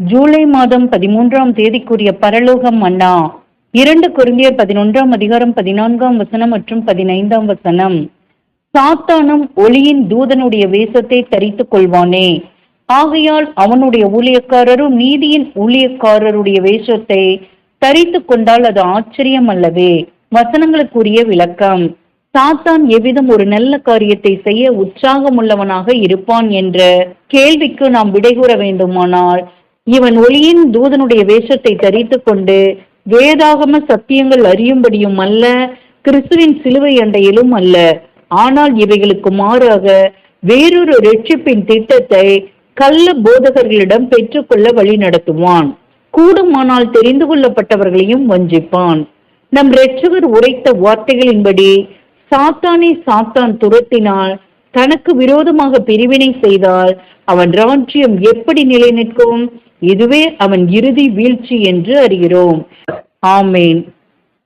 ஜூலை மாதம் 13ஆம் தேதிக்குரிய பரலோக மன்னா 2 கொரிந்தியர் 11ஆம் அதிகாரம் 14ஆம் வசனம் மற்றும் 15ஆம் வசனம். சாத்தானும் ஒளியின் தூதனுடைய வேஷத்தை தரித்துக் கொள்வானே, ஆகையால் அவனுடைய ஊழியக்காரரும் நீதியின் ஊழியக்காரருடைய வேஷத்தை தரித்துக் கொண்டால் அது ஆச்சரியம் அல்லவே. வசனங்களுக்குரிய விளக்கம். சாத்தான் எவ்விதம் ஒரு நல்ல காரியத்தை செய்ய உற்சாகமுள்ளவனாக இருப்பான் என்ற கேள்விக்கு நாம் விடை கூற வேண்டுமானால், இவன் ஒளியின் தூதனுடைய வேஷத்தை தரித்துக் கொண்டு வேதாகம சத்தியங்கள் அறியும்படியும் அல்ல, கிறிஸ்துவின் சிலுவை அண்டையிலும் அல்ல, ஆனால் இவைகளுக்கு மாறாக வேறொரு ரட்சிப்பின் திட்டத்தை கள்ள போதகர்களிடம் பெற்றுக்கொள்ள வழி நடத்துவான். கூடுமானால் தெரிந்து கொள்ளப்பட்டவர்களையும் வஞ்சிப்பான். நம் இரட்சகர் உரைத்த வார்த்தைகளின்படி சாத்தான் துரத்தினால், தனக்கு விரோதமாக பிரிவினை செய்தால் அவன் ராஜ்யம் எப்படி நிலை நிற்கும்? இதுவே அவன் இறுதி வீழ்ச்சி என்று அறிகிறோம். ஆமேன்.